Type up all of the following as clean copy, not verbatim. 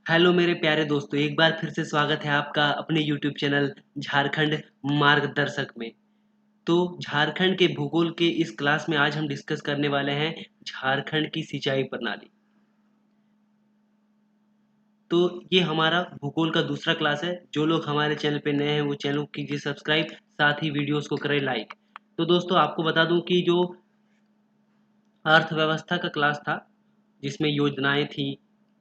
Hello मेरे प्यारे दोस्तों, एक बार फिर से स्वागत है आपका अपने यूट्यूब चैनल झारखंड मार्गदर्शक में। तो झारखंड के भूगोल के इस क्लास में आज हम डिस्कस करने वाले हैं झारखंड की सिंचाई प्रणाली। तो ये हमारा भूगोल का दूसरा क्लास है। जो लोग हमारे चैनल पे नए हैं वो चैनल को कीजिए सब्सक्राइब, साथ ही वीडियोस को करें लाइक। तो दोस्तों आपको बता दूं कि जो अर्थव्यवस्था का क्लास था जिसमें योजनाएं थी,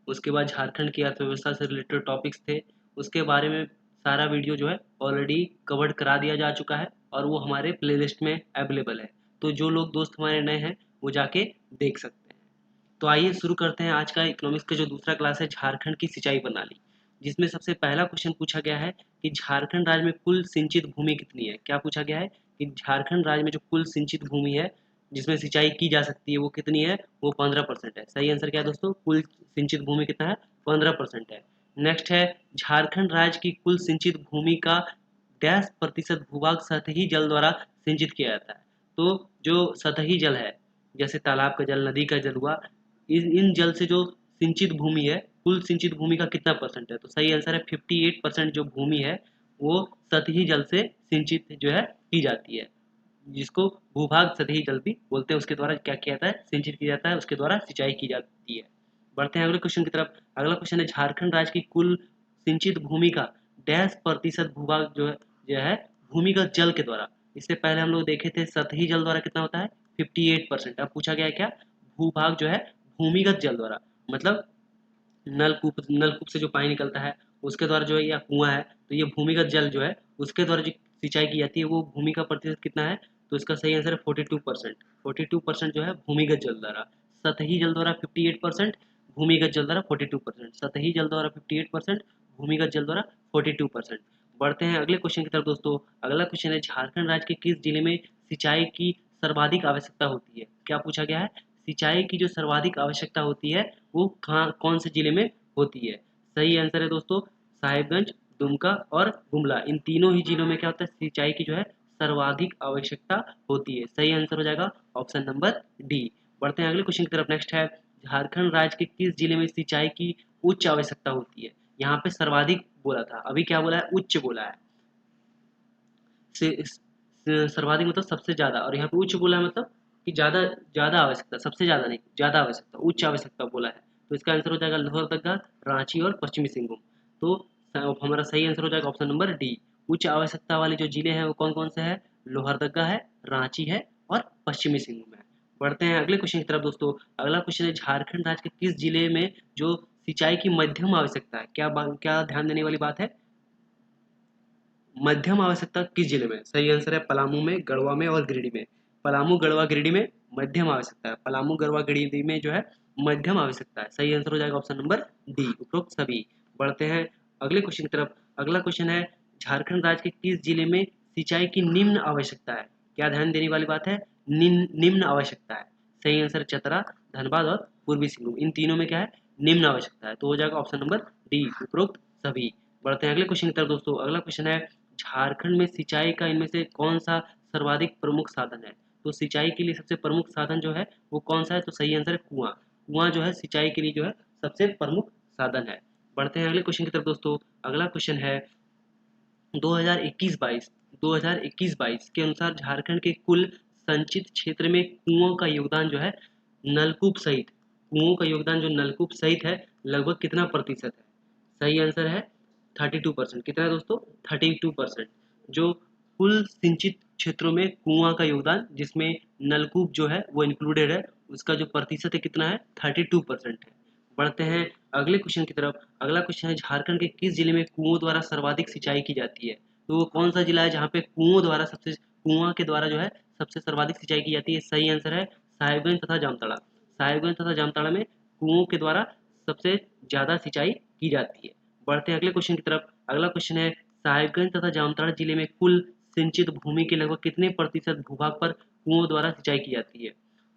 उसके बाद झारखंड की अर्थव्यवस्था से रिलेटेड टॉपिक्स थे, उसके बारे में सारा वीडियो जो है ऑलरेडी कवर्ड करा दिया जा चुका है और वो हमारे प्लेलिस्ट में अवेलेबल है। तो जो लोग दोस्त हमारे नए हैं वो जाके देख सकते हैं। तो आइए शुरू करते हैं आज का इकोनॉमिक्स का जो दूसरा क्लास है झारखंड की सिंचाई प्रणाली, जिसमें सबसे पहला क्वेश्चन पूछा गया है कि झारखंड राज्य में कुल सिंचित भूमि कितनी है। क्या पूछा गया है कि झारखंड राज्य में जो कुल सिंचित भूमि है जिसमें सिंचाई की जा सकती है वो कितनी है, वो 15% है। सही आंसर क्या है दोस्तों? कुल सिंचित भूमि कितना है? 15% है। नेक्स्ट है झारखंड राज्य की कुल सिंचित भूमि का डैश प्रतिशत भूभाग सतही जल द्वारा सिंचित किया जाता है। तो जो सतही जल है, जैसे तालाब का जल, नदी का जल हुआ, इन जल से जो सिंचित भूमि है, कुल सिंचित भूमि का कितना परसेंट है? तो सही आंसर है 58% जो भूमि है वो सतही जल से सिंचित जो है की जाती है, जिसको भूभाग सतही जल भी बोलते हैं। उसके द्वारा क्या किया जाता है? सिंचित किया जाता है, उसके द्वारा सिंचाई की जाती है। बढ़ते हैं अगले क्वेश्चन की तरफ। अगला क्वेश्चन है झारखंड राज्य की कुल सिंचित भूमि का डैश प्रतिशत भूभाग जो है भूमिगत जल के द्वारा। इससे पहले हम लोग देखे थे सतही जल द्वारा कितना होता है? 58%। अब पूछा गया है क्या? भूभाग जो है भूमिगत जल द्वारा, मतलब नलकूप से जो पानी निकलता है उसके द्वारा जो है, या कुआं है, तो ये भूमिगत जल जो है उसके द्वारा जो सिंचाई की जाती है वो भूमि का प्रतिशत कितना है? तो इसका सही आंसर है 42%। 42% जो है भूमिगत जल द्वारा। सतही जल द्वारा 58%, भूमिगत जल द्वारा 42%। सतही जल द्वारा 58%, भूमिगत जल द्वारा 42%। बढ़ते हैं अगले क्वेश्चन की तरफ दोस्तों। अगला क्वेश्चन है झारखंड राज्य के किस जिले में सिंचाई की सर्वाधिक आवश्यकता होती है। क्या पूछा गया है? सिंचाई की जो सर्वाधिक आवश्यकता होती है वो कहाँ, कौन से जिले में होती है? सही आंसर है दोस्तों साहिबगंज, दुमका और गुमला। इन तीनों ही जिलों में क्या होता है? सिंचाई की जो है सर्वाधिक आवश्यकता होती है। सही आंसर हो जाएगा ऑप्शन नंबर डी। बढ़ते हैं अगले क्वेश्चन की तरफ। नेक्स्ट है झारखंड राज्य के किस जिले में सिंचाई की उच्च आवश्यकता होती है। यहाँ पे सर्वाधिक बोला था, अभी क्या बोला है? उच्च बोला है। सर्वाधिक मतलब सबसे ज्यादा, और यहाँ पे उच्च बोला है मतलब कि ज्यादा, ज्यादा आवश्यकता, सबसे ज्यादा नहीं, ज्यादा आवश्यकता, उच्च आवश्यकता बोला है। तो इसका आंसर हो जाएगा लोहरदगा, रांची और पश्चिमी सिंहभूम। तो हमारा सही आंसर हो जाएगा ऑप्शन नंबर डी। उच्च आवश्यकता वाले जो जिले हैं वो कौन कौन से हैं? लोहरदगा है, रांची है और पश्चिमी सिंहभूम है। बढ़ते हैं अगले क्वेश्चन की तरफ दोस्तों। अगला क्वेश्चन है झारखंड राज्य के किस जिले में जो सिंचाई की मध्यम आवश्यकता है। क्या ध्यान देने वाली बात है? मध्यम आवश्यकता किस जिले में? सही आंसर है पलामू में, गढ़वा में और गिरिडीह में। पलामू, गढ़वा, गिरिडीह में मध्यम आवश्यकता है। पलामू, गढ़वा, गिरिडीह में जो है मध्यम आवश्यकता है। सही आंसर हो जाएगा ऑप्शन नंबर डी, उपरोक्त सभी। बढ़ते हैं अगले क्वेश्चन की तरफ। अगला क्वेश्चन है झारखंड राज्य के किस जिले में सिंचाई की निम्न आवश्यकता है। क्या ध्यान देने वाली बात है? निम्न आवश्यकता है। सही आंसर चतरा, धनबाद और पूर्वी सिंहभूम। इन तीनों में क्या है? निम्न आवश्यकता है। तो हो जाएगा ऑप्शन नंबर डी, उपरोक्त सभी। बढ़ते हैं अगले क्वेश्चन की तरफ दोस्तों। अगला क्वेश्चन है झारखंड में सिंचाई का इनमें से कौन सा सर्वाधिक प्रमुख साधन है। तो सिंचाई के लिए सबसे प्रमुख साधन जो है वो कौन सा है? तो सही आंसर है कुआं। कुआं जो है सिंचाई के लिए जो है सबसे प्रमुख साधन है। बढ़ते हैं अगले क्वेश्चन की तरफ दोस्तों। अगला क्वेश्चन है 2021-22 2021-22 के अनुसार झारखंड के कुल संचित क्षेत्र में कुओं का योगदान जो है नलकूप सहित, कुओं का योगदान जो नलकूप सहित है लगभग कितना प्रतिशत है? सही आंसर है 32%। कितना है दोस्तों? 32%। जो कुल सिंचित क्षेत्रों में कुआं का योगदान जिसमें नलकूप जो है वो इंक्लूडेड है, उसका जो प्रतिशत है कितना है? 32% है। बढ़ते हैं अगले क्वेश्चन की तरफ। अगला क्वेश्चन है झारखंड के किस जिले में कुओं द्वारा सर्वाधिक सिंचाई की जाती है। तो वो कौन सा जिला है जहाँ पे कुआं के द्वारा जो है सबसे सर्वाधिक सिंचाई की जाती है? सही आंसर है साहिबगंज तथा जामताड़ा। साहिबगंज तथा जामताड़ा में कुओं के द्वारा सबसे ज्यादा सिंचाई की जाती है। बढ़ते हैं अगले क्वेश्चन की तरफ। अगला क्वेश्चन है साहिबगंज तथा जामताड़ा जिले में कुल सिंचित भूमि के लगभग कितने प्रतिशत भूभाग पर कुओं द्वारा सिंचाई की जाती है।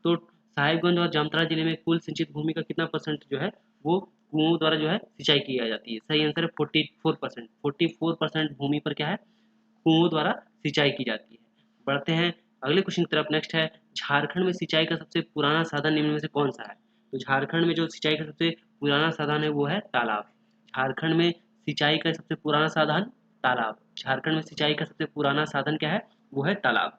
तो साहिबगंज और जामताड़ा जिले में कुल सिंचित भूमि का कितना परसेंट जो है वो कुओं द्वारा जो है सिंचाई की जाती है? सही आंसर है 44%। 44% भूमि पर क्या है? कुओं द्वारा सिंचाई की जाती है। बढ़ते हैं अगले क्वेश्चन की तरफ। नेक्स्ट है झारखंड में सिंचाई का सबसे पुराना साधन निम्न में से कौन सा है। तो झारखंड में जो सिंचाई का सबसे पुराना साधन है वो है तालाब। झारखंड में सिंचाई का सबसे पुराना साधन तालाब। झारखंड में सिंचाई का सबसे पुराना साधन क्या है? वो है तालाब।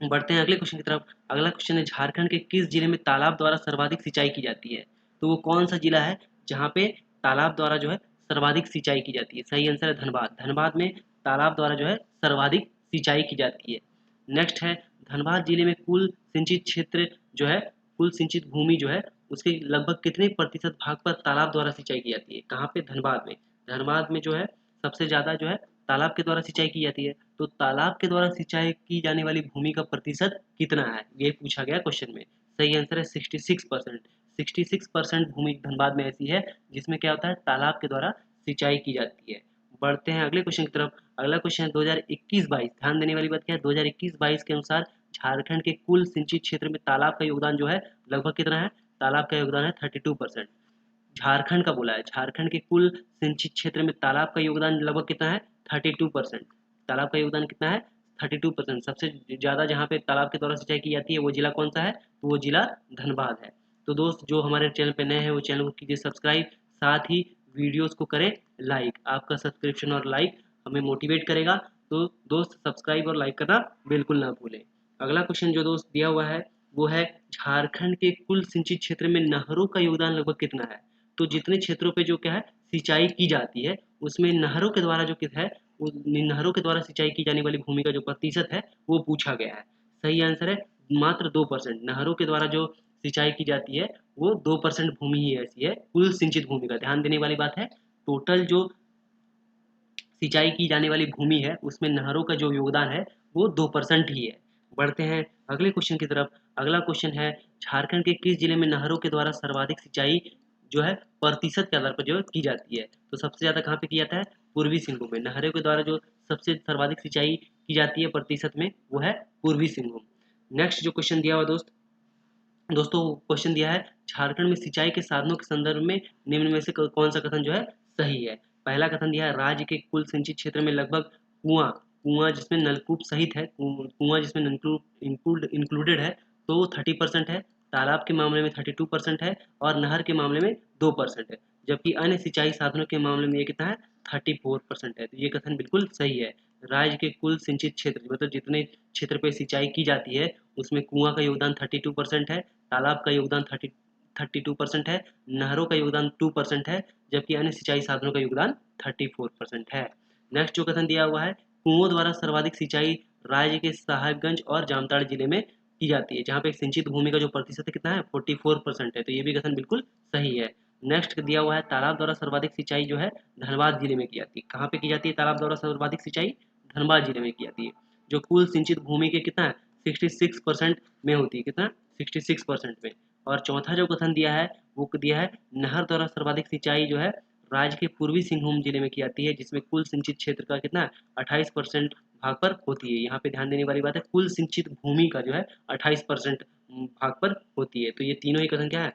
बढ़ते हैं अगले क्वेश्चन की तरफ। अगला क्वेश्चन है, झारखंड के किस जिले में तालाब द्वारा सर्वाधिक सिंचाई की जाती है? तो वो कौन सा जिला है जहाँ पे तालाब द्वारा जो है सर्वाधिक सिंचाई की जाती है? सही आंसर है धनबाद। धनबाद में तालाब द्वारा जो है सर्वाधिक सिंचाई की जाती है। नेक्स्ट है, धनबाद जिले में कुल सिंचित क्षेत्र जो है, कुल सिंचित भूमि जो है, उसके लगभग कितने प्रतिशत भाग पर तालाब द्वारा सिंचाई की जाती है? कहाँ पे? धनबाद में। धनबाद में जो है सबसे ज़्यादा जो है तालाब के द्वारा सिंचाई की जाती है। तो तालाब के द्वारा सिंचाई की जाने वाली भूमि का प्रतिशत कितना है, ये पूछा गया क्वेश्चन में। सही आंसर है 66%। 66% भूमि धनबाद में ऐसी है जिसमें क्या होता है, तालाब के द्वारा सिंचाई की जाती है। बढ़ते हैं अगले क्वेश्चन की तरफ। अगला क्वेश्चन है 2021-22। ध्यान देने वाली बात क्या है, 2021-22 के अनुसार झारखंड के कुल सिंचित क्षेत्र में तालाब का योगदान जो है लगभग कितना है? तालाब का योगदान है 32%। झारखंड का बोला है, झारखंड के कुल सिंचित क्षेत्र में तालाब का योगदान लगभग कितना है? 32%। तालाब का योगदान कितना है? 32%। सबसे ज़्यादा जहाँ पे तालाब के द्वारा सिंचाई की जाती है वो जिला कौन सा है? तो वो जिला धनबाद है। तो दोस्त जो हमारे चैनल पे नए हैं वो चैनल को कीजिए सब्सक्राइब, साथ ही वीडियोस को करें लाइक। आपका सब्सक्रिप्शन और लाइक हमें मोटिवेट करेगा। तो दोस्त सब्सक्राइब और लाइक करना बिल्कुल ना भूलें। अगला क्वेश्चन जो दोस्त दिया हुआ है वो है, झारखंड के कुल सिंचित क्षेत्र में नहरों का योगदान लगभग कितना है? तो जितने क्षेत्रों पे जो क्या है सिंचाई की जाती है उसमें नहरों के द्वारा जो कितना है, वो नहरों के द्वारा सिंचाई की जाने वाली भूमि का जो प्रतिशत है वो पूछा गया है। सही आंसर है मात्र 2%। नहरों के द्वारा जो सिंचाई की जाती है वो 2% भूमि ही ऐसी है कुल सिंचित भूमि का। ध्यान देने वाली बात है, टोटल जो सिंचाई की जाने वाली भूमि है उसमें नहरों का जो योगदान है वो 2% ही है। बढ़ते हैं अगले क्वेश्चन की तरफ। अगला क्वेश्चन है, झारखंड के किस जिले में नहरों के द्वारा सर्वाधिक सिंचाई जो है प्रतिशत के आधार पर जो की जाती है? तो सबसे ज़्यादा कहाँ पे किया जाता है? पूर्वी सिंहभूम में। नहरों के द्वारा जो सबसे सर्वाधिक सिंचाई की जाती है प्रतिशत में वो है पूर्वी सिंहभूम। नेक्स्ट जो क्वेश्चन दिया हुआ दोस्तों क्वेश्चन दिया है, झारखंड में सिंचाई के साधनों के संदर्भ में निम्न में से कौन सा कथन जो है सही है? पहला कथन दिया है, राज्य के कुल सिंचित क्षेत्र में लगभग कुआं कुआं जिसमें नलकूप सहित है, कुआं जिसमें इंक्लूडेड है तो वो 30% है। तालाब के मामले में 32% है और नहर के मामले में 2% है। जबकि अन्य सिंचाई साधनों के मामले में ये कितना है? 34% है। तो ये कथन बिल्कुल सही है। राज्य के कुल सिंचित क्षेत्र मतलब जितने क्षेत्र पे सिंचाई की जाती है उसमें कुआं का योगदान 32% है, तालाब का योगदान 32% है, नहरों का योगदान 2% है, जबकि अन्य सिंचाई साधनों का योगदान 34% है। नेक्स्ट जो कथन दिया हुआ है, कुओं द्वारा सर्वाधिक सिंचाई राज्य के साहिबगंज और जामताड़ा जिले में की जाती है, जहाँ पे सिंचित भूमि का जो प्रतिशत कितना है 44% है। तो ये भी कथन बिल्कुल सही है। नेक्स्ट दिया हुआ है, तालाब द्वारा सर्वाधिक सिंचाई जो है धनबाद जिले में की जाती है। कहाँ पे की जाती है तालाब द्वारा सर्वाधिक सिंचाई? धनबाद जिले में की जाती है, जो कुल सिंचित भूमि के कितना है 66% में होती है। कितना? 66% में। और चौथा जो कथन दिया है वो दिया है, नहर द्वारा सर्वाधिक सिंचाई जो है राज्य के पूर्वी सिंहभूम जिले में की जाती है, जिसमें कुल सिंचित क्षेत्र का कितना 28% भाग पर होती है। यहाँ पे ध्यान देने वाली बात है, कुल सिंचित भूमि का जो है 28% भाग पर होती है। तो ये तीनों ही कथन क्या है,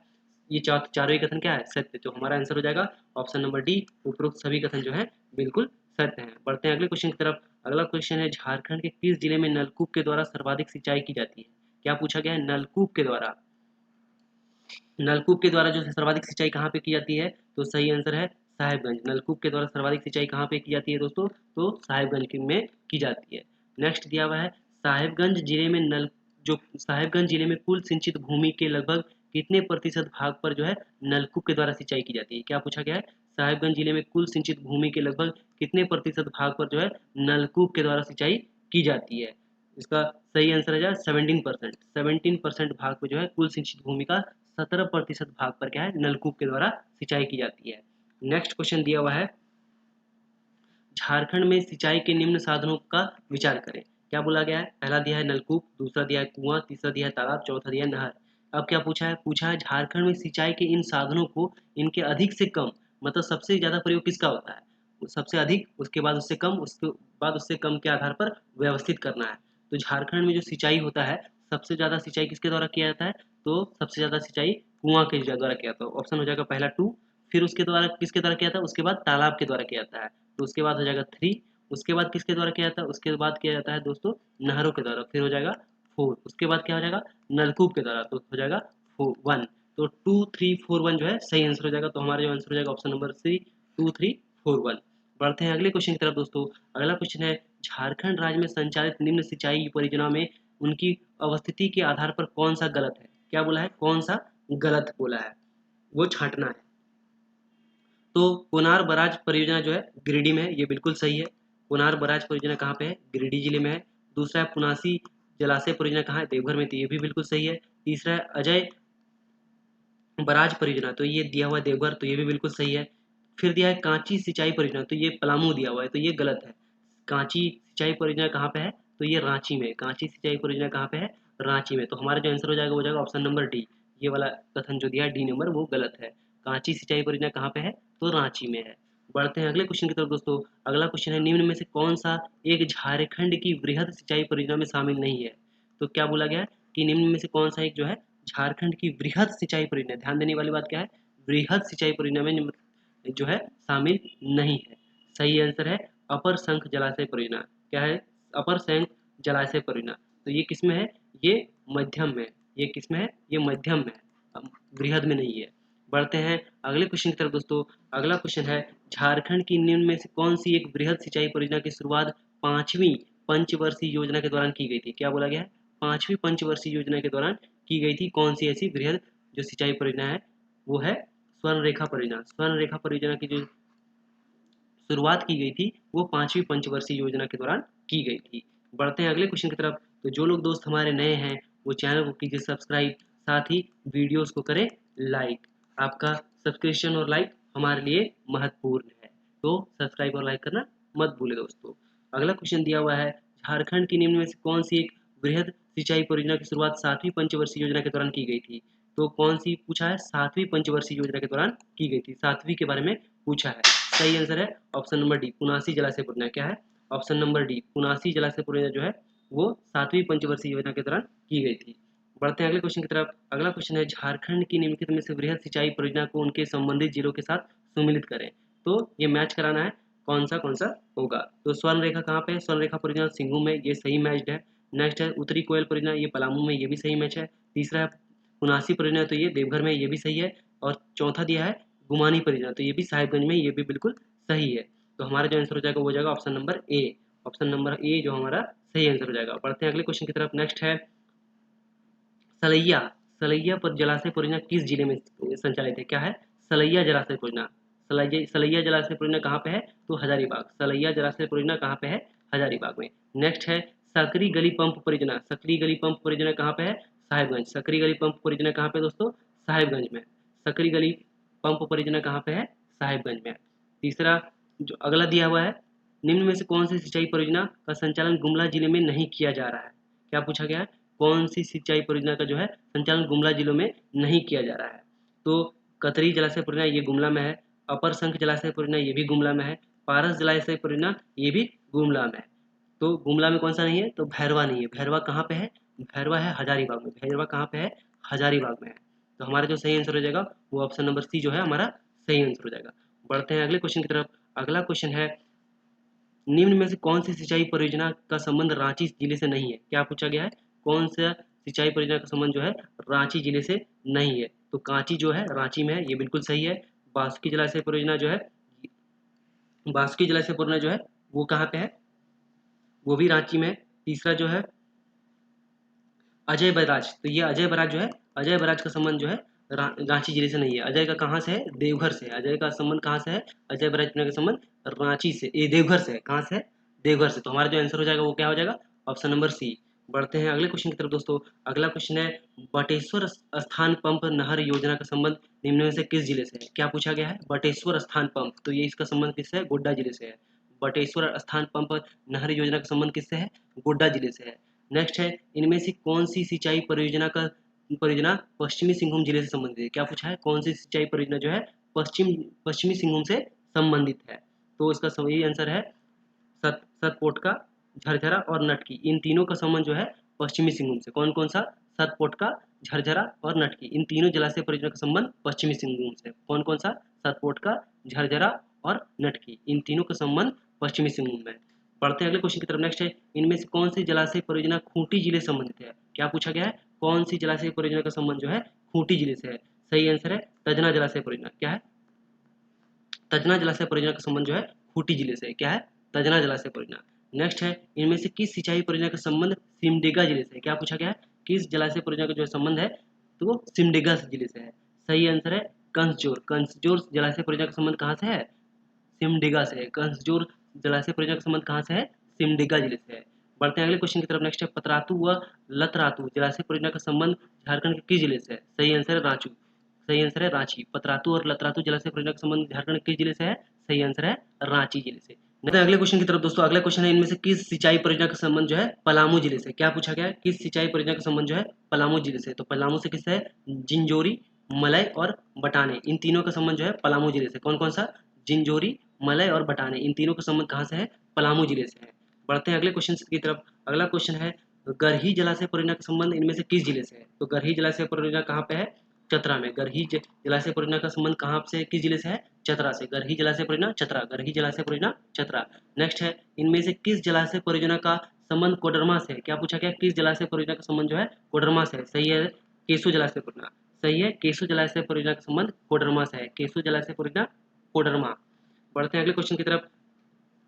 ये चारों ही कथन क्या है सत्य। तो हमारा आंसर हो जाएगा ऑप्शन नंबर डी, उपरोक्त सभी कथन जो है बिल्कुल सत्य हैं। बढ़ते हैं अगले क्वेश्चन की तरफ। अगला क्वेश्चन है, झारखंड के किस जिले में नलकूप के द्वारा सर्वाधिक सिंचाई की जाती है? क्या पूछा गया है? नलकूप के द्वारा। नलकूप के द्वारा जो सर्वाधिक सिंचाई कहाँ पे की जाती है? तो सही आंसर है साहिबगंज। नलकूप के द्वारा सर्वाधिक सिंचाई कहाँ पे की जाती है दोस्तों? तो साहिबगंज में की जाती है। नेक्स्ट दिया हुआ है, साहिबगंज जिले में साहिबगंज जिले में कुल सिंचित भूमि के लगभग कितने प्रतिशत भाग पर जो है नलकूप के द्वारा सिंचाई की जाती है? क्या पूछा गया है? साहिबगंज जिले में कुल सिंचित भूमि के लगभग कितने प्रतिशत भाग पर जो है नलकूप के द्वारा सिंचाई की जाती है? इसका सही आंसर है 17%। 17% भाग पर जो है कुल सिंचित भूमि का 17% भाग पर क्या है नलकूप के द्वारा सिंचाई की जाती है। नेक्स्ट क्वेश्चन दिया हुआ है, झारखंड में सिंचाई के निम्न साधनों का विचार करें। क्या बोला गया है? पहला दिया है नलकूप, दूसरा दिया है कुआं, तीसरा दिया है तालाब, चौथा दिया है नहर। अब क्या पूछा है? पूछा है झारखंड में सिंचाई के इन साधनों को इनके अधिक से कम मतलब सबसे ज्यादा प्रयोग किसका होता है? सबसे अधिक, उसके बाद उससे कम, उसके बाद उससे कम के आधार पर व्यवस्थित करना है। तो झारखंड में जो सिंचाई होता है सबसे ज्यादा सिंचाई किसके द्वारा किया जाता है? तो सबसे ज्यादा सिंचाई कुआं के द्वारा किया जाता है। ऑप्शन हो जाएगा पहला 2, फिर उसके द्वारा किसके द्वारा किया जाता है? उसके बाद तालाब के द्वारा किया जाता है, तो उसके बाद हो जाएगा 3, उसके बाद किसके द्वारा किया जाता है? उसके बाद किया जाता है दोस्तों नहरों के द्वारा, फिर हो जाएगा 4, उसके बाद क्या हो जाएगा? नलकूप के द्वारा, तो हो जाएगा 1। तो 2 3 4 1 जो है सही आंसर हो जाएगा। तो हमारा जो आंसर हो जाएगा ऑप्शन नंबर सी 2341। बढ़ते हैं अगले क्वेश्चन की तरफ दोस्तों। अगला क्वेश्चन है झारखंड राज्य में संचालित निम्न सिंचाई परियोजना में उनकी अवस्थिति के आधार पर कौन सा गलत है। क्या बोला है, कौन सा गलत बोला है, वो छांटना है। तो कोनार बराज परियोजना जो है गिरिडीह में है, ये बिल्कुल सही है। कोनार बराज परियोजना कहाँ पे है, गिरिडीह जिले में है। दूसरा है पुनासी जलाशय परियोजना कहाँ है, देवघर में, तो ये भी बिल्कुल सही है। तीसरा है अजय बराज परियोजना, तो ये दिया हुआ है देवघर, तो ये भी बिल्कुल सही है। फिर दिया है कांची सिंचाई परियोजना, तो ये पलामू दिया हुआ है, तो ये गलत है। कांची सिंचाई परियोजना कहाँ पे है, तो ये रांची में। कांची सिंचाई परियोजना कहाँ पे है, रांची में। तो हमारा जो आंसर हो जाएगा वो जाएगा ऑप्शन नंबर डी। ये वाला कथन जो दिया है डी नंबर, वो गलत है। कांची सिंचाई परियोजना कहाँ पे है, तो रांची में है। बढ़ते हैं अगले क्वेश्चन की तरफ दोस्तों। अगला क्वेश्चन है निम्न में से कौन सा एक झारखंड की वृहद सिंचाई परियोजना में शामिल नहीं है। तो क्या बोला गया है कि निम्न में से कौन सा एक जो है झारखंड की वृहद सिंचाई परियोजना, ध्यान देने वाली बात क्या है, वृहद सिंचाई परियोजना में जो है शामिल नहीं है। सही आंसर है अपर शंख जलाशय परियोजना। क्या है, अपर शंख जलाशय परियोजना। तो ये किसमें है, ये मध्यम में। ये किसमें है, ये मध्यम में है, बृहद में नहीं है। बढ़ते हैं अगले क्वेश्चन की तरफ दोस्तों। अगला क्वेश्चन है झारखंड की निम्न में से कौन सी एक वृहद सिंचाई परियोजना की शुरुआत पांचवी पंचवर्षीय योजना के दौरान की गई थी। क्या बोला गया है, पांचवी पंचवर्षीय योजना के दौरान की गई थी। कौन सी ऐसी वृहद जो सिंचाई परियोजना है, वो है स्वर्ण रेखा परियोजना। स्वर्ण रेखा परियोजना की जो शुरुआत की गई थी वो पांचवी पंचवर्षीय योजना के दौरान की गई थी। बढ़ते हैं अगले क्वेश्चन की तरफ। तो जो लोग दोस्त हमारे नए हैं वो चैनल को कीजिए सब्सक्राइब, साथ ही वीडियोस को करें लाइक। आपका सब्सक्रिप्शन और लाइक हमारे लिए महत्वपूर्ण है, तो सब्सक्राइब और लाइक करना मत भूले दोस्तों। अगला क्वेश्चन दिया हुआ है झारखंड की निम्न में से कौन सी एक वृहद सिंचाई परियोजना की शुरुआत सातवीं पंचवर्षीय योजना के दौरान की गई थी। तो कौन सी पूछा है, सातवीं पंचवर्षीय योजना के दौरान की गई थी, सातवीं के बारे में पूछा है। सही आंसर है ऑप्शन नंबर डी, पुनासी जलाशय परियोजना। क्या है, ऑप्शन नंबर डी, पुनासी जलाशय परियोजना जो है वो सातवीं पंचवर्षीय योजना के दौरान की गई थी। बढ़ते हैं अगले क्वेश्चन की तरफ। अगला क्वेश्चन है झारखंड की निम्नलिखित में से वृहद सिंचाई परियोजना को उनके संबंधित जिलों के साथ सम्मिलित करें। तो ये मैच कराना है कौन सा होगा। तो स्वर्ण रेखा कहाँ पे है, स्वर्ण रेखा परियोजना सिंघू में, ये सही मैच है। नेक्स्ट है उत्तरी कोयल परियोजना, ये पलामू में, ये भी सही मैच है। तीसरा है पुनासी परियोजना, तो ये देवघर में, ये भी सही है। और चौथा दिया है गुमानी परियोजना, तो ये भी साहिबगंज में, ये भी बिल्कुल सही है। तो हमारा जो आंसर हो जाएगा वो जाएगा option number A. Option number A जो हमारा सही आंसर हो जाएगा। बढ़ते हैं अगले क्वेश्चन की तरफ। नेक्स्ट है सलैया, सलैया पर जलाशय परियोजना किस जिले में संचालित है। क्या है, सलैया जलाशय परियोजना। सलैया जलाशय परियोजना कहाँ पे है, तो हजारीबाग। सलैया जलाशय परियोजना कहाँ पे है, हजारीबाग में। नेक्स्ट है सकरी गली पंप परियोजना। सकरी गली पंप परियोजना कहाँ पे है, साहिबगंज। सकरी गली पंप परियोजना कहाँ पे दोस्तों, साहिबगंज में। सकरी गली पंप परियोजना कहाँ पे है, साहिबगंज में। तीसरा जो अगला दिया हुआ है निम्न में से कौन सी सिंचाई परियोजना का संचालन गुमला जिले में नहीं किया जा रहा है। क्या पूछा गया है, कौन सी सिंचाई परियोजना का जो है संचालन गुमला जिलों में नहीं किया जा रहा है। तो कतरी जलाशय परियोजना ये गुमला में है। अपर शंख जलाशय परियोजना ये भी गुमला में है। पारस जलाशय परियोजना ये भी गुमला में है। तो गुमला में कौन सा नहीं है, तो भैरवा नहीं है। भैरवा कहाँ पे है, भैरवा है हजारीबाग में। भैरवा कहाँ पे है, हजारीबाग में है। तो हमारा जो सही आंसर हो जाएगा वो ऑप्शन नंबर सी जो है हमारा सही आंसर हो जाएगा। बढ़ते हैं अगले क्वेश्चन की तरफ। अगला क्वेश्चन है निम्न में से कौन सी सिंचाई परियोजना का संबंध रांची जिले से नहीं है। क्या पूछा गया है, कौन सा सिंचाई परियोजना का संबंध जो है रांची जिले से नहीं है। तो कांची जो है रांची में है, ये बिल्कुल सही है। बासुकी जलाशय परियोजना जो है, बासुकी जलाशय परियोजना जो है वो कहाँ पे है, वो भी रांची में है। तीसरा जो है अजय बराज, तो ये अजय बराज जो है, अजय बराज का संबंध जो है रांची जिले से नहीं है। अजय का कहाँ से है, देवघर से। अजय का संबंध कहाँ से है, अजय बराज का संबंध रांची से, ये देवघर से है। कहाँ से है, देवघर से। तो हमारा जो आंसर हो जाएगा वो क्या हो जाएगा, ऑप्शन नंबर सी। बढ़ते हैं अगले क्वेश्चन की तरफ दोस्तों। अगला क्वेश्चन है बटेश्वर स्थान पंप नहर योजना का संबंध निम्न में से किस जिले से है। क्या पूछा गया है, बटेश्वर स्थान पंप, तो ये इसका संबंध किससे है, गोड्डा जिले से है। बटेश्वर स्थान पंप नहर योजना का संबंध किससे है, गोड्डा जिले से है। नेक्स्ट है इनमें से कौन सी सिंचाई परियोजना पश्चिमी सिंहभूम जिले से संबंधित है। क्या पूछा है, कौन सी सिंचाई परियोजना जो है पश्चिमी सिंहभूम से संबंधित है। तो इसका सही आंसर है सतपोटका, झरझरा और नटकी। इन तीनों का संबंध जो है पश्चिमी सिंहभूम से। कौन कौन सा, सतपोटका, झरझरा और नटकी, इन तीनों जलाशय परियोजना का संबंध पश्चिमी सिंहभूम से। कौन कौन सा, सतपोटका, झरझरा और नटकी, इन तीनों का संबंध पश्चिमी सिंहभूम में। पढ़ते हैं अगले क्वेश्चन की तरफ। नेक्स्ट है इनमें से कौन सी जलाशय परियोजना खूंटी जिले से संबंधित है। क्या पूछा गया है, कौन सी जलाशय परियोजना का संबंध जो है खूंटी जिले से है। सही आंसर है तजना जलाशय परियोजना। क्या है, तजना जलाशय परियोजना का संबंध जो है खूंटी जिले से। क्या है? तजना जलाशय परियोजना। नेक्स्ट है, इनमें से किस सिंचाई परियोजना का संबंध सिमडेगा जिले से? क्या पूछा गया है? किस जलाशय परियोजना का जो संबंध है तो वो सिमडेगा जिले से है। सही आंसर है कंसजोर। कंसजोर जलाशय परियोजना का संबंध कहाँ से है? सिमडेगा से है। कंसजोर जलाशय परियोजना का संबंध कहाँ से है? सिमडेगा जिले से है। बढ़ते हैं अगले क्वेश्चन की तरफ। नेक्स्ट है, पतरातू व लतरातू जलाशय परियोजना का संबंध झारखंड के किस जिले से है? सही आंसर है रांची। सही आंसर है रांची। पतरातू और लतरातू जलाशय परियोजना का संबंध झारखंड के किस जिले से है? सही आंसर है रांची जिले से। अगले क्वेश्चन की तरफ दोस्तों। अगला क्वेश्चन है, इनमें से किस सिंचाई परियोजना का संबंध जो है पलामू जिले से? क्या पूछा गया है? किस सिंचाई परियोजना का संबंध जो है पलामू जिले से? तो पलामू से किससे है? जिंजोरी, मलय और बटाने, इन तीनों का संबंध जो है पलामू जिले से। कौन कौन सा? जिंजोरी, मलय और बटाने, इन तीनों का संबंध कहाँ से है? पलामू जिले से है। बढ़ते हैं अगले क्वेश्चन की तरफ। अगला क्वेश्चन है, गरही जलाशय परियोजना का संबंध इनमें से किस जिले से है? तो गरही जलाशय परियोजना कहाँ पे है? चतरा में। गरही जलाशय परियोजना का संबंध कहाँ से, किस जिले से है? चतरा से। गरही जलाशय परियोजना चतरा। गरही जलाशय परियोजना चतरा। नेक्स्ट है, इनमें से किस जलाशय परियोजना का संबंध कोडरमा से है? क्या पूछा गया? किस जलाशय परियोजना का संबंध जो है कोडरमा से है? सही है केसो जलाशय परियोजना। सही है, केसो जलाशय परियोजना का संबंध कोडरमा से है। केसो जलाशय परियोजना कोडरमा। बढ़ते हैं अगले क्वेश्चन की तरफ।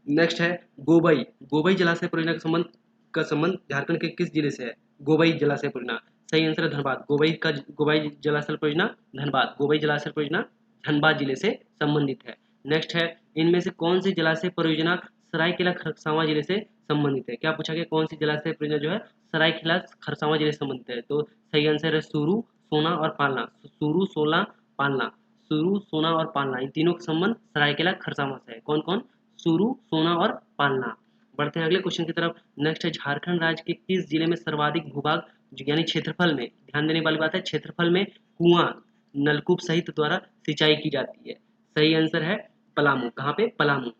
नेक्स्ट है, गोबई। गोबई जलाशय परियोजना का संबंध झारखंड के किस जिले से है? गोबई जलाशय परियोजना। सही आंसर है धनबाद। गोबई जलाशय परियोजना धनबाद। गोबई जलाशय परियोजना धनबाद जिले से संबंधित है। नेक्स्ट है, इनमें से कौन सी जलाशय परियोजना सरायकेला खरसावां जिले से संबंधित है? क्या पूछा गया? कौन सी जलाशय परियोजना जो है सरायकेला खरसावां जिले से संबंधित है? तो सही आंसर है सुरू, सोना और पालना। सुरू, सोना, पालना। सुरू, सोना और पालना, इन तीनों का संबंध सरायकेला खरसावां से है। कौन कौन? सुरू, सोना और पालना। बढ़ते हैं अगले क्वेश्चन की तरफ। नेक्स्ट है, झारखंड राज्य के किस जिले में सर्वाधिक भूभाग यानी क्षेत्रफल में, ध्यान देने वाली बात है, क्षेत्रफल में कुआं, नलकूप सहित द्वारा सिंचाई की जाती है? सही आंसर है पलामू। कहाँ पे? पलामू।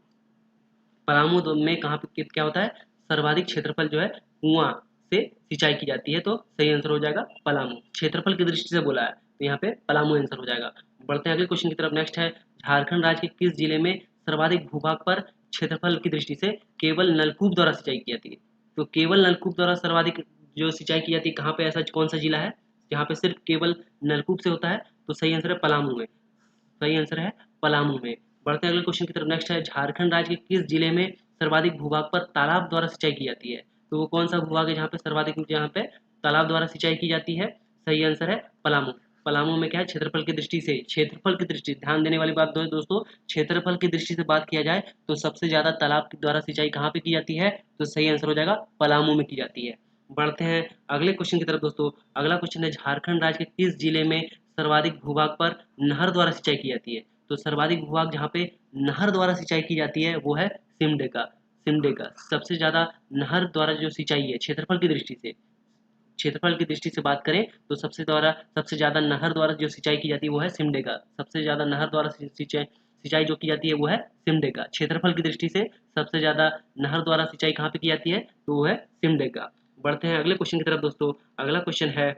पलामू में कहाँ पे क्या होता है? सर्वाधिक क्षेत्रफल जो है कुआं से सिंचाई की जाती है। तो सही आंसर हो जाएगा पलामू। क्षेत्रफल की दृष्टि से बोला है तो यहाँ पे पलामू आंसर हो जाएगा। बढ़ते हैं अगले क्वेश्चन की तरफ। नेक्स्ट है, झारखंड राज्य के किस जिले में सर्वाधिक भूभाग पर क्षेत्रफल की दृष्टि से केवल नलकूप द्वारा सिंचाई की जाती है? तो केवल नलकूप द्वारा सर्वाधिक जो सिंचाई की जाती है, कहाँ पे ऐसा कौन सा जिला है जहाँ पे सिर्फ केवल नलकूप से होता है? तो सही आंसर है पलामू में। सही आंसर है पलामू में। बढ़ते हैं अगले क्वेश्चन की तरफ। नेक्स्ट है, झारखंड राज्य के किस जिले में सर्वाधिक भूभाग पर तालाब द्वारा सिंचाई की जाती है? तो वो कौन सा भूभाग है जहाँ पे सर्वाधिक, जहाँ पे तालाब द्वारा सिंचाई की जाती है? सही आंसर है पलामू। पलामू में क्या है? क्षेत्रफल की दृष्टि से, क्षेत्रफल की दृष्टि, ध्यान देने वाली बात दोस्तों, क्षेत्रफल की दृष्टि से बात किया जाए तो सबसे ज्यादा तालाब द्वारा सिंचाई कहाँ पे की जाती है? तो सही आंसर हो जाएगा पलामू में की जाती है। बढ़ते हैं अगले क्वेश्चन की तरफ दोस्तों। अगला क्वेश्चन है, झारखंड राज्य के किस जिले में सर्वाधिक भूभाग पर नहर द्वारा सिंचाई की जाती है? तो सर्वाधिक भूभाग जहाँ पे नहर द्वारा सिंचाई की जाती है वो है सिमडेगा। सिमडेगा सबसे ज्यादा नहर द्वारा जो सिंचाई है, क्षेत्रफल की दृष्टि से, क्षेत्रफल की दृष्टि से बात करें तो सबसे ज्यादा नहर द्वारा जो सिंचाई की जाती है वो है सिमडेगा। सबसे ज्यादा नहर द्वारा सिंचाई जो की जाती है वो है सिमडेगा। क्षेत्रफल की दृष्टि से सबसे ज्यादा नहर द्वारा सिंचाई कहाँ पे की जाती है? तो वो है सिमडेगा। बढ़ते हैं अगले क्वेश्चन की तरफ दोस्तों। अगला क्वेश्चन है,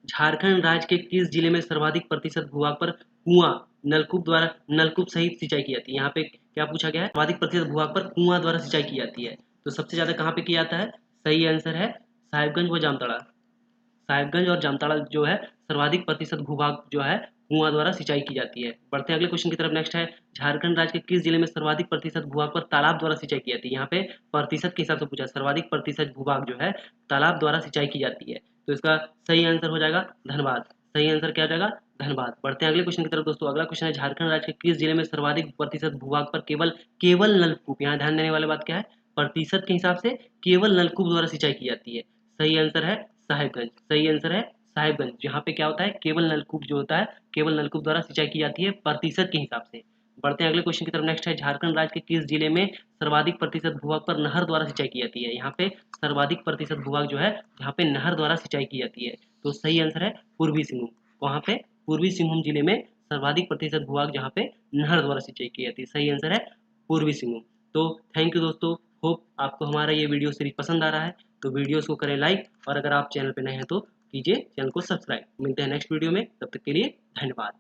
झारखंड राज्य के किस जिले में सर्वाधिक प्रतिशत भूभाग पर कुआं, नलकूप सहित सिंचाई की जाती है? यहाँ पे क्या पूछा गया है? सर्वाधिक प्रतिशत भूभाग पर कुआं द्वारा सिंचाई की जाती है। तो सबसे ज्यादा कहाँ पे किया जाता है? सही आंसर है साहिबगंज व जामताड़ा। साहिबगंज और जामताड़ा जो है सर्वाधिक प्रतिशत भूभाग जो है कुआं द्वारा सिंचाई की जाती है। बढ़ते हैं अगले क्वेश्चन की तरफ। नेक्स्ट है, झारखंड राज्य के किस जिले में सर्वाधिक प्रतिशत भूभाग पर तालाब द्वारा सिंचाई की जाती है? यहाँ पे प्रतिशत के हिसाब से पूछा, सर्वाधिक प्रतिशत भूभाग जो है तालाब द्वारा सिंचाई की जाती है। तो इसका सही आंसर हो जाएगा धनबाद। सही आंसर क्या हो जाएगा? धनबाद। बढ़ते हैं अगले क्वेश्चन की तरफ दोस्तों। अगला क्वेश्चन है, झारखंड राज्य के किस जिले में सर्वाधिक प्रतिशत भूभाग पर केवल नलकूप, यहाँ ध्यान देने वाली बात क्या है? प्रतिशत के हिसाब से केवल नलकूप द्वारा सिंचाई की जाती है। सही आंसर है साहिबगंज। सही आंसर है साहिबगंज, जहाँ पे क्या होता है? केवल नलकूप जो होता है, केवल नलकूप द्वारा सिंचाई की जाती है प्रतिशत के हिसाब से। बढ़ते हैं अगले क्वेश्चन की तरफ। नेक्स्ट है, झारखंड राज्य के किस जिले में सर्वाधिक प्रतिशत भूभाग पर नहर द्वारा सिंचाई की जाती है? यहाँ पे सर्वाधिक प्रतिशत भूभाग जो है जहाँ पे नहर द्वारा सिंचाई की जाती है। तो सही आंसर है पूर्वी सिंहभूम। वहाँ पे पूर्वी सिंहभूम जिले में सर्वाधिक प्रतिशत भूभाग जहाँ पे नहर द्वारा सिंचाई की जाती है। सही आंसर है पूर्वी सिंहभूम। तो थैंक यू दोस्तों। होप आपको हमारा ये वीडियो सीरीज पसंद आ रहा है। तो वीडियोस को करें लाइक, और अगर आप चैनल पे नए हैं तो कीजिए चैनल को सब्सक्राइब। मिलते हैं नेक्स्ट वीडियो में, तब तक के लिए धन्यवाद।